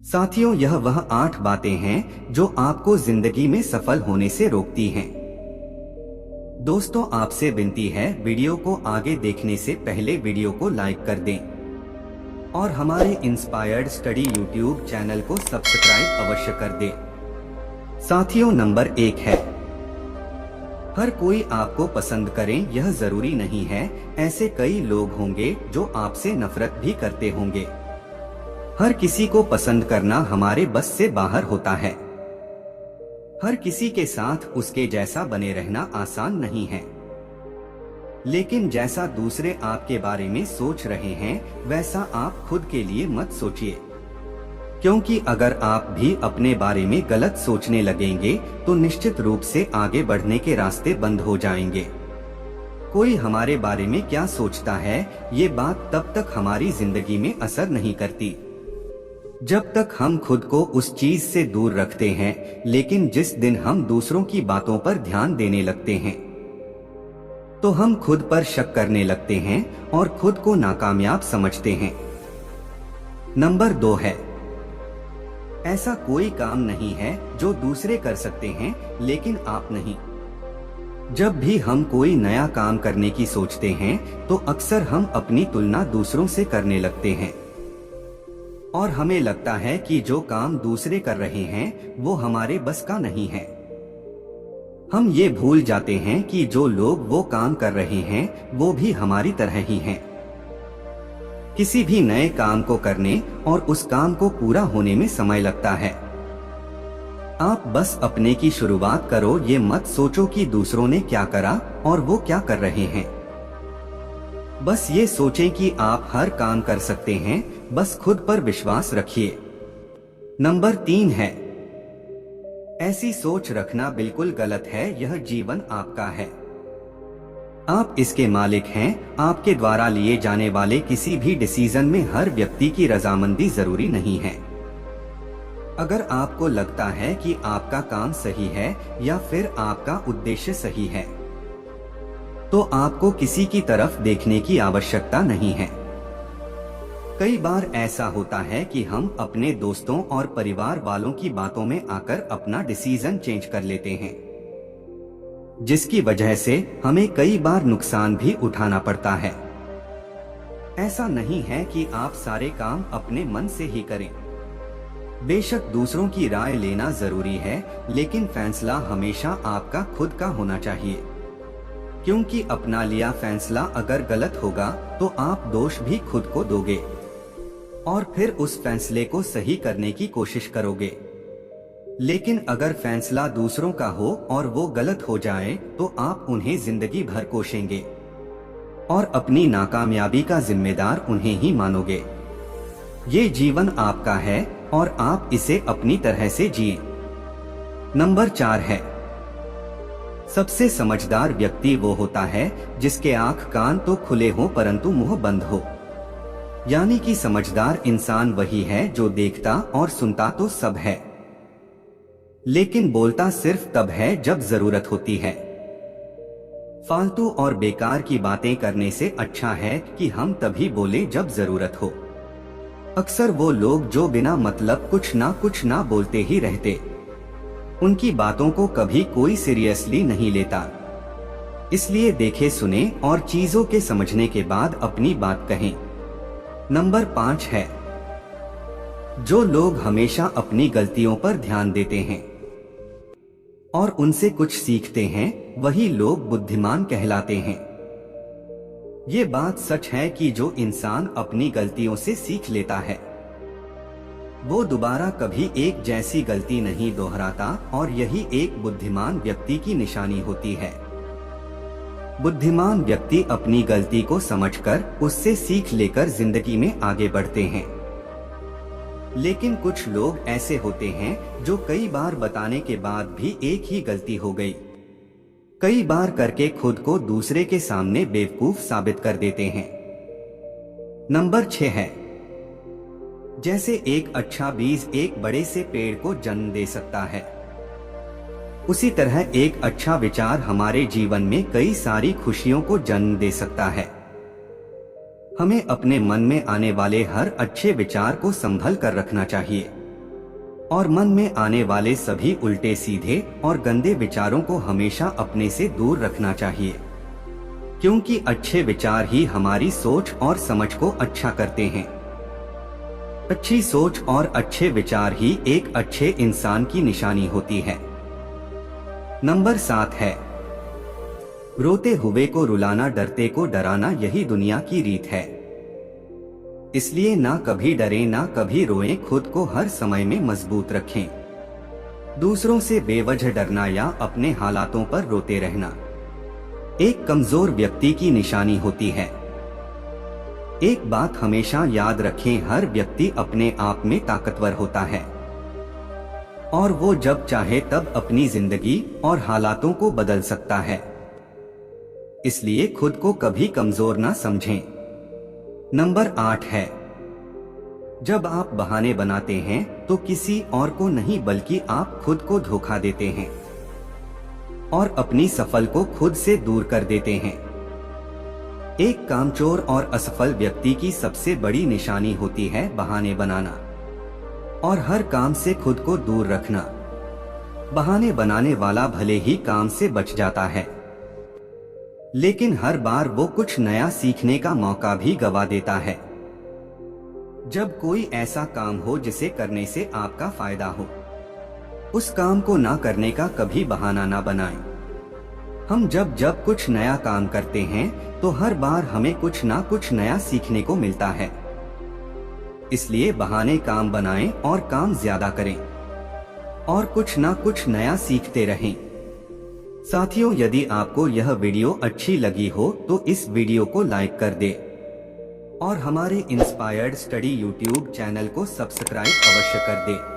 साथियों, यह वह 8 बातें हैं जो आपको जिंदगी में सफल होने से रोकती हैं। दोस्तों, आपसे विनती है, वीडियो को आगे देखने से पहले वीडियो को लाइक कर दें और हमारे इंस्पायर्ड स्टडी यूट्यूब चैनल को सब्सक्राइब अवश्य कर दें। साथियों, नंबर 1 है, हर कोई आपको पसंद करें यह जरूरी नहीं है। ऐसे कई लोग होंगे जो आपसे नफरत भी करते होंगे। हर किसी को पसंद करना हमारे बस से बाहर होता है। हर किसी के साथ उसके जैसा बने रहना आसान नहीं है। लेकिन जैसा दूसरे आपके बारे में सोच रहे हैं, वैसा आप खुद के लिए मत सोचिए, क्योंकि अगर आप भी अपने बारे में गलत सोचने लगेंगे तो निश्चित रूप से आगे बढ़ने के रास्ते बंद हो जाएंगे। कोई हमारे बारे में क्या सोचता है, ये बात तब तक हमारी जिंदगी में असर नहीं करती जब तक हम खुद को उस चीज से दूर रखते हैं। लेकिन जिस दिन हम दूसरों की बातों पर ध्यान देने लगते हैं तो हम खुद पर शक करने लगते हैं और खुद को नाकामयाब समझते हैं। नंबर 2 है, ऐसा कोई काम नहीं है जो दूसरे कर सकते हैं लेकिन आप नहीं। जब भी हम कोई नया काम करने की सोचते हैं तो अक्सर हम अपनी तुलना दूसरों से करने लगते हैं और हमें लगता है कि जो काम दूसरे कर रहे हैं वो हमारे बस का नहीं है। हम ये भूल जाते हैं कि जो लोग वो काम कर रहे हैं वो भी हमारी तरह ही हैं। किसी भी नए काम को करने और उस काम को पूरा होने में समय लगता है। आप बस अपने की शुरुआत करो, ये मत सोचो कि दूसरों ने क्या करा और वो क्या कर रहे हैं। बस ये सोचें कि आप हर काम कर सकते हैं, बस खुद पर विश्वास रखिए। नंबर 3 है, ऐसी सोच रखना बिल्कुल गलत है। यह जीवन आपका है, आप इसके मालिक हैं। आपके द्वारा लिए जाने वाले किसी भी डिसीजन में हर व्यक्ति की रजामंदी जरूरी नहीं है। अगर आपको लगता है कि आपका काम सही है या फिर आपका उद्देश्य सही है तो आपको किसी की तरफ देखने की आवश्यकता नहीं है। कई बार ऐसा होता है कि हम अपने दोस्तों और परिवार वालों की बातों में आकर अपना डिसीजन चेंज कर लेते हैं, जिसकी वजह से हमें कई बार नुकसान भी उठाना पड़ता है। ऐसा नहीं है कि आप सारे काम अपने मन से ही करें। बेशक दूसरों की राय लेना जरूरी है, लेकिन फैसला हमेशा आपका खुद का होना चाहिए, क्योंकि अपना लिया फैसला अगर गलत होगा तो आप दोष भी खुद को दोगे और फिर उस फैसले को सही करने की कोशिश करोगे। लेकिन अगर फैसला दूसरों का हो और वो गलत हो जाए तो आप उन्हें जिंदगी भर कोसेंगे और अपनी नाकामयाबी का जिम्मेदार उन्हें ही मानोगे। ये जीवन आपका है और आप इसे अपनी तरह से जिए। नंबर 4 है, सबसे समझदार व्यक्ति वो होता है जिसके आंख कान तो खुले हो परंतु मुंह बंद हो। यानी कि समझदार इंसान वही है जो देखता और सुनता तो सब है, लेकिन बोलता सिर्फ तब है जब जरूरत होती है। फालतू और बेकार की बातें करने से अच्छा है कि हम तभी बोले जब जरूरत हो। अक्सर वो लोग जो बिना मतलब कुछ ना बोलते ही रहते, उनकी बातों को कभी कोई सीरियसली नहीं लेता। इसलिए देखे सुने और चीजों के समझने के बाद अपनी बात कहें। नंबर 5 है, जो लोग हमेशा अपनी गलतियों पर ध्यान देते हैं और उनसे कुछ सीखते हैं, वही लोग बुद्धिमान कहलाते हैं। ये बात सच है कि जो इंसान अपनी गलतियों से सीख लेता है वो दोबारा कभी एक जैसी गलती नहीं दोहराता और यही एक बुद्धिमान व्यक्ति की निशानी होती है। बुद्धिमान व्यक्ति अपनी गलती को समझकर उससे सीख लेकर जिंदगी में आगे बढ़ते हैं। लेकिन कुछ लोग ऐसे होते हैं जो कई बार बताने के बाद भी एक ही गलती हो गई, कई बार करके खुद को दूसरे के सामने बेवकूफ साबित कर देते हैं। नंबर 6 है, जैसे एक अच्छा बीज एक बड़े से पेड़ को जन्म दे सकता है, उसी तरह एक अच्छा विचार हमारे जीवन में कई सारी खुशियों को जन्म दे सकता है। हमें अपने मन में आने वाले हर अच्छे विचार को संभल कर रखना चाहिए। और मन में आने वाले सभी उल्टे सीधे और गंदे विचारों को हमेशा अपने से दूर रखना चाहिए, क्योंकि अच्छे विचार ही हमारी सोच और समझ को अच्छा करते हैं। अच्छी सोच और अच्छे विचार ही एक अच्छे इंसान की निशानी होती है। नंबर 7 है, रोते हुए को रुलाना, डरते को डराना, यही दुनिया की रीत है। इसलिए ना कभी डरें ना कभी रोएं, खुद को हर समय में मजबूत रखें। दूसरों से बेवजह डरना या अपने हालातों पर रोते रहना एक कमजोर व्यक्ति की निशानी होती है। एक बात हमेशा याद रखें, हर व्यक्ति अपने आप में ताकतवर होता है और वो जब चाहे तब अपनी जिंदगी और हालातों को बदल सकता है। इसलिए खुद को कभी कमजोर ना समझें। नंबर 8 है, जब आप बहाने बनाते हैं तो किसी और को नहीं बल्कि आप खुद को धोखा देते हैं और अपनी सफल को खुद से दूर कर देते हैं। एक कामचोर और असफल व्यक्ति की सबसे बड़ी निशानी होती है बहाने बनाना और हर काम से खुद को दूर रखना। बहाने बनाने वाला भले ही काम से बच जाता है, लेकिन हर बार वो कुछ नया सीखने का मौका भी गवा देता है। जब कोई ऐसा काम हो जिसे करने से आपका फायदा हो, उस काम को ना करने का कभी बहाना ना बनाएं। हम जब कुछ नया काम करते हैं तो हर बार हमें कुछ ना कुछ नया सीखने को मिलता है। इसलिए बहाने काम बनाएं और काम ज्यादा करें और कुछ ना कुछ नया सीखते रहें। साथियों, यदि आपको यह वीडियो अच्छी लगी हो तो इस वीडियो को लाइक कर दे और हमारे इंस्पायर्ड स्टडी यूट्यूब चैनल को सब्सक्राइब अवश्य कर दे।